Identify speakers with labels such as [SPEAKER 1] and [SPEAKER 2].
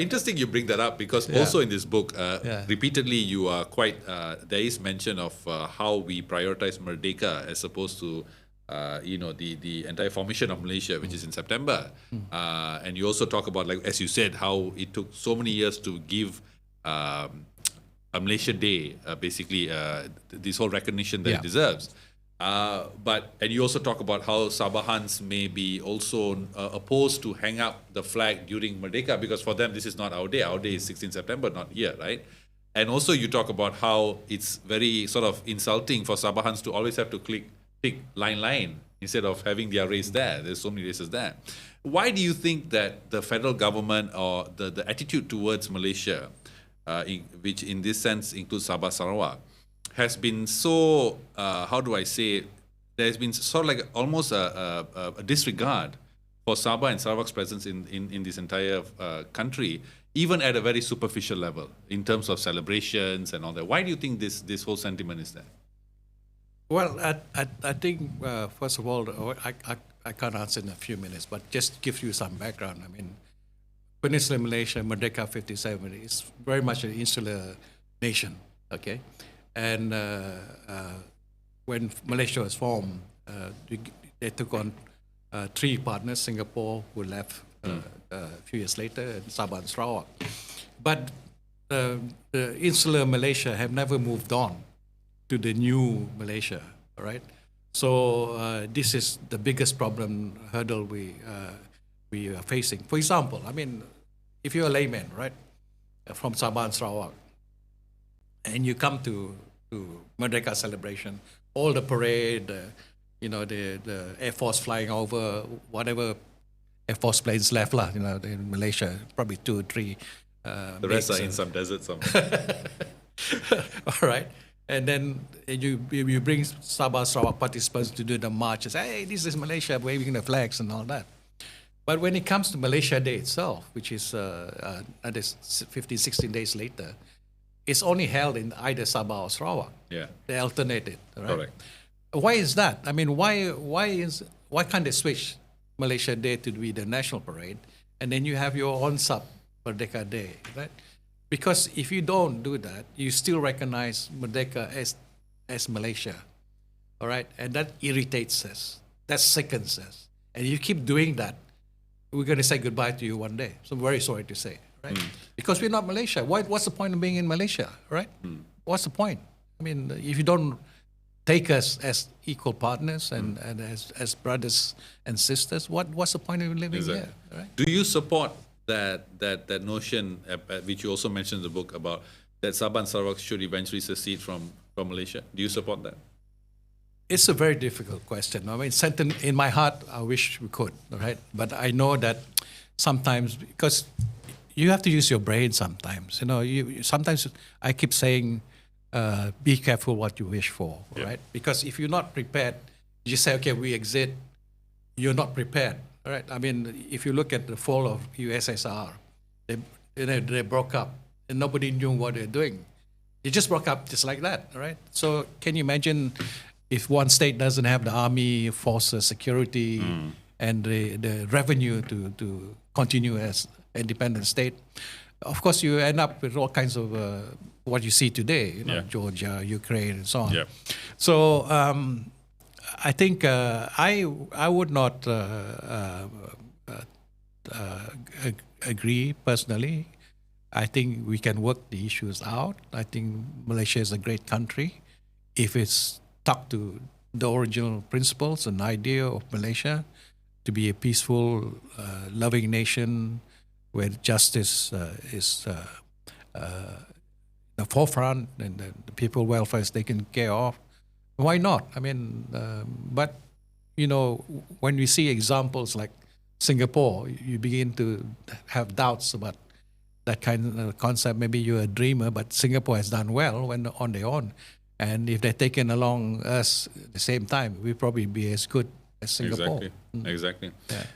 [SPEAKER 1] Interesting you bring that up because also in this book, repeatedly you are quite, there is mention of how we prioritize Merdeka as opposed to, the entire formation of Malaysia, which is in September. And you also talk about, like, as you said, how it took so many years to give a Malaysia Day, basically, this whole recognition that it deserves. And you also talk about how Sabahans may be also opposed to hang up the flag during Merdeka because for them this is not our day. Our day is 16 September, not here, right? And also you talk about how it's very sort of insulting for Sabahans to always have to tick line instead of having their race there. There's so many races there. Why do you think that the federal government or the attitude towards Malaysia, which in this sense includes Sabah, Sarawak, has been so, how do I say, there's been sort of like almost a disregard for Sabah and Sarawak's presence in this entire country, even at a very superficial level, in terms of celebrations and all that. Why do you think this whole sentiment is there?
[SPEAKER 2] Well, I think, first of all, I can't answer in a few minutes, but just give you some background. I mean, Peninsular Malaysia, Merdeka 57, is very much an insular nation, okay? And when Malaysia was formed, they took on three partners, Singapore, who left a few years later, and Sabah and Sarawak. But the insular Malaysia have never moved on to the new Malaysia, all right? So this is the biggest hurdle we are facing. For example, I mean, if you're a layman, right, from Sabah and Sarawak, and you come to Merdeka celebration, all the parade, the Air Force flying over, whatever Air Force planes left, in Malaysia, probably 2 or 3.
[SPEAKER 1] The rest are in some desert somewhere.
[SPEAKER 2] All right. And then you bring Sabah, Sarawak participants to do the march and say, hey, this is Malaysia, waving the flags and all that. But when it comes to Malaysia Day itself, which is 15, 16 days later, it's only held in either Sabah or Sarawak.
[SPEAKER 1] Yeah.
[SPEAKER 2] They alternate it, right?
[SPEAKER 1] Correct.
[SPEAKER 2] Why is that? I mean, why can't they switch Malaysia Day to be the national parade, and then you have your own Merdeka Day, right? Because if you don't do that, you still recognize Merdeka as Malaysia, all right? And that irritates us. That sickens us. And you keep doing that, we're going to say goodbye to you one day. So I'm very sorry to say, right? Because we're not Malaysia. What's the point of being in Malaysia, right? What's the point? I mean, if you don't take us as equal partners and as brothers and sisters, what's the point of living here, right?
[SPEAKER 1] Do you support that notion, which you also mentioned in the book, about that Sabah and Sarawak should eventually secede from Malaysia? Do you support that?
[SPEAKER 2] It's a very difficult question. I mean, in my heart, I wish we could, right? But I know that sometimes, because you have to use your brain sometimes. Sometimes I keep saying, be careful what you wish for, right? Because if you're not prepared, you say, okay, we exit, you're not prepared, right? I mean, if you look at the fall of USSR, they broke up and nobody knew what they're doing. They just broke up just like that, right? So can you imagine if one state doesn't have the army, forces, security, and the revenue to continue as independent state? Of course, you end up with all kinds of what you see today, Georgia, Ukraine, and so on. Yeah. So I think I would not agree personally. I think we can work the issues out. I think Malaysia is a great country if it's stuck to the original principles and idea of Malaysia to be a peaceful, loving nation where justice is the forefront and the people welfare is taken care of. Why not? I mean, but when we see examples like Singapore, you begin to have doubts about that kind of concept. Maybe you're a dreamer, but Singapore has done well when on their own. And if they're taken along us at the same time, we'll probably be as good as Singapore.
[SPEAKER 1] Exactly.
[SPEAKER 2] Yeah.